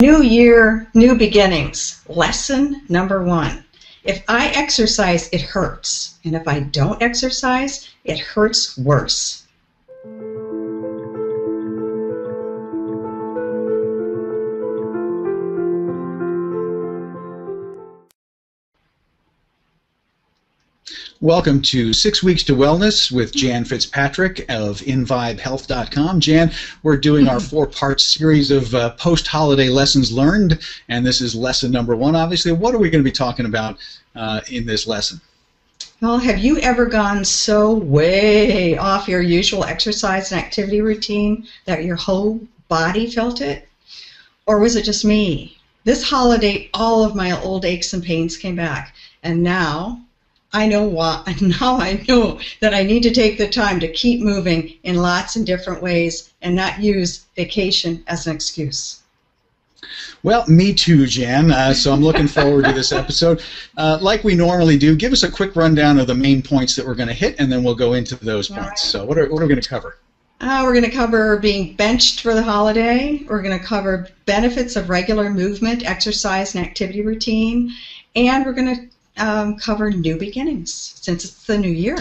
New year, new beginnings. Lesson number 1. If I exercise, it hurts. And if I don't exercise, it hurts worse. Welcome to 6 Weeks to Wellness with Jan Fitzpatrick of InVibeHealth.com. Jan, we're doing our 4-part series of post-holiday lessons learned, and this is lesson number 1, obviously. What are we going to be talking about in this lesson? Well, have you ever gone so way off your usual exercise and activity routine that your whole body felt it? Or was it just me? This holiday, all of my old aches and pains came back, and now I know why. Now I know that I need to take the time to keep moving in lots of different ways and not use vacation as an excuse. Well, me too, Jan. So I'm looking forward to this episode. Like we normally do, give us a quick rundown of the main points that we're going to hit, and then we'll go into those points. Right. So what are we going to cover? We're going to cover being benched for the holiday. We're going to cover benefits of regular movement, exercise, and activity routine. And we're going to cover new beginnings, since it's the new year.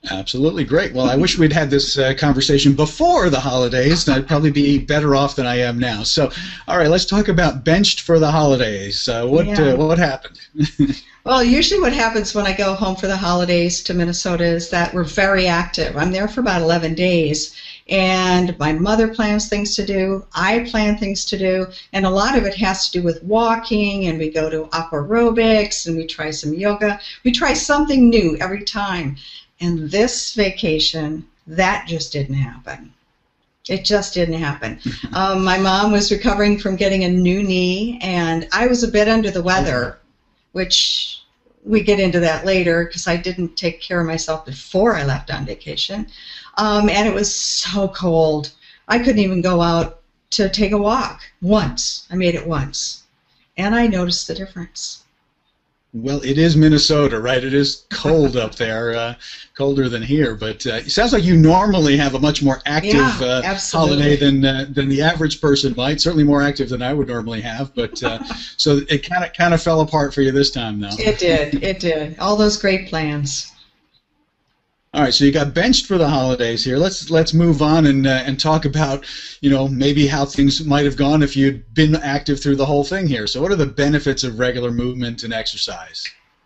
Absolutely great. Well, I wish we'd had this conversation before the holidays. I'd probably be better off than I am now. So, all right, let's talk about benched for the holidays. What happened? Well, usually what happens when I go home for the holidays to Minnesota is that we're very active. I'm there for about 11 days. And my mother plans things to do, I plan things to do, and a lot of it has to do with walking, and we go to aquarobics, and we try some yoga. We try something new every time. And this vacation, that just didn't happen. It just didn't happen. My mom was recovering from getting a new knee, and I was a bit under the weather, which we get into that later because I didn't take care of myself before I left on vacation. And it was so cold. I couldn't even go out to take a walk once. I made it once. And I noticed the difference. Well, it is Minnesota, right? It is cold up there, colder than here. But it sounds like you normally have a much more active holiday than the average person might. Certainly more active than I would normally have. But so it kind of fell apart for you this time, though. It did. It did. All those great plans. All right, so you got benched for the holidays here. Let's move on and talk about, maybe how things might have gone if you'd been active through the whole thing here. So what are the benefits of regular movement and exercise?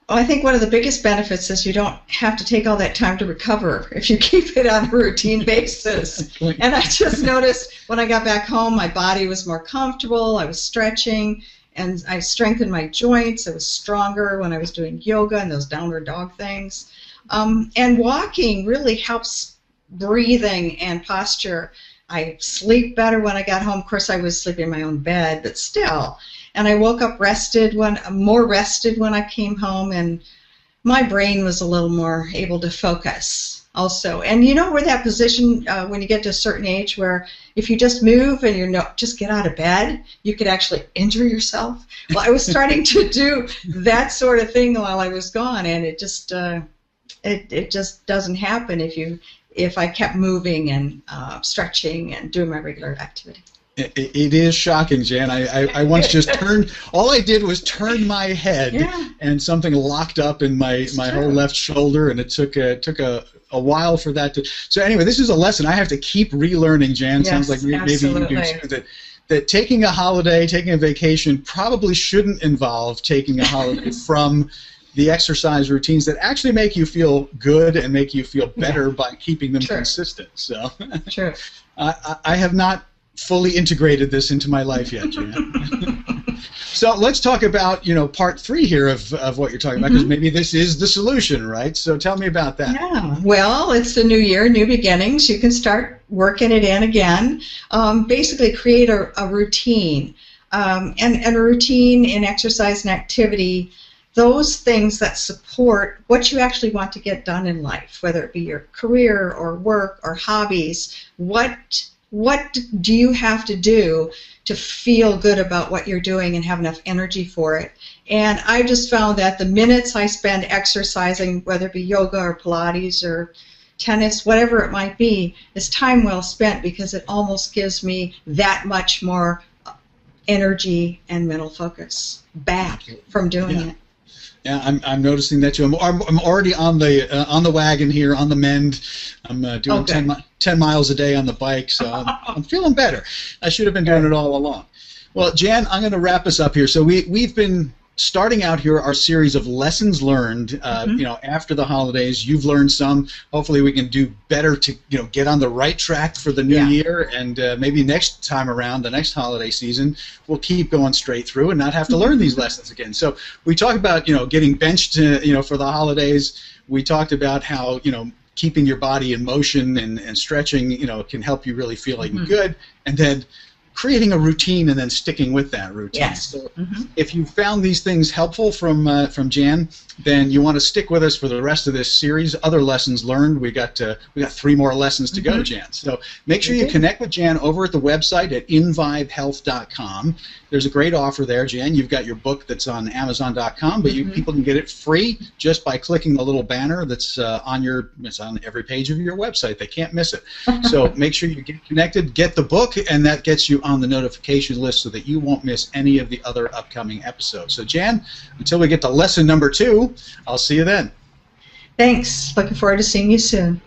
Well, I think one of the biggest benefits is you don't have to take all that time to recover if you keep it on a routine basis. And I just noticed when I got back home, my body was more comfortable. I was stretching, and I strengthened my joints. I was stronger when I was doing yoga and those downward dog things. And walking really helps breathing and posture. I sleep better when I got home. Of course, I was sleeping in my own bed, but still. And I woke up more rested when I came home, and my brain was a little more able to focus also. And we're that position when you get to a certain age where if you just move and just get out of bed, you could actually injure yourself. Well, I was starting to do that sort of thing while I was gone, and it just doesn't happen if I kept moving and stretching and doing my regular activity. It is shocking, Jan. I once just all I did was turn my head, and something locked up in my whole left shoulder, and it took a while for that to. So anyway, this is a lesson I have to keep relearning, Jan. Yes, sounds like maybe absolutely. You do too. That taking a holiday, taking a vacation, probably shouldn't involve taking a holiday from the exercise routines that actually make you feel good and make you feel better by keeping them consistent. So, True. I have not fully integrated this into my life yet, Jan. So let's talk about part 3 here of what you're talking about, because maybe this is the solution, right? So tell me about that. Yeah. Well, it's the new year, new beginnings. You can start working it in again. Basically, create a routine, and a routine in exercise and activity. Those things that support what you actually want to get done in life, whether it be your career or work or hobbies. What do you have to do to feel good about what you're doing and have enough energy for it? And I just found that the minutes I spend exercising, whether it be yoga or Pilates or tennis, whatever it might be, is time well spent, because it almost gives me that much more energy and mental focus back from doing it. Yeah, I'm noticing that too. I'm already on the wagon here, on the mend. I'm doing 10 miles a day on the bike, so I'm feeling better. I should have been doing it all along. Well, Jan, I'm going to wrap us up here. So we've been starting out here our series of lessons learned. You know, after the holidays, you've learned some. Hopefully, we can do better to get on the right track for the new year, and maybe next time around, the next holiday season, we'll keep going straight through and not have to learn these lessons again. So we talked about getting benched for the holidays. We talked about how keeping your body in motion and stretching can help you really feeling good, and then creating a routine and then sticking with that routine. Yes. So if you found these things helpful from Jan, then you want to stick with us for the rest of this series. Other lessons learned. We got 3 more lessons to go, Jan. So make sure you connect with Jan over at the website at invivehealth.com. There's a great offer there, Jan. You've got your book that's on Amazon.com, but people can get it free just by clicking the little banner that's it's on every page of your website. They can't miss it. So make sure you get connected, get the book, and that gets you on the notification list so that you won't miss any of the other upcoming episodes. So Jan, until we get to lesson number 2, I'll see you then. Thanks. Looking forward to seeing you soon.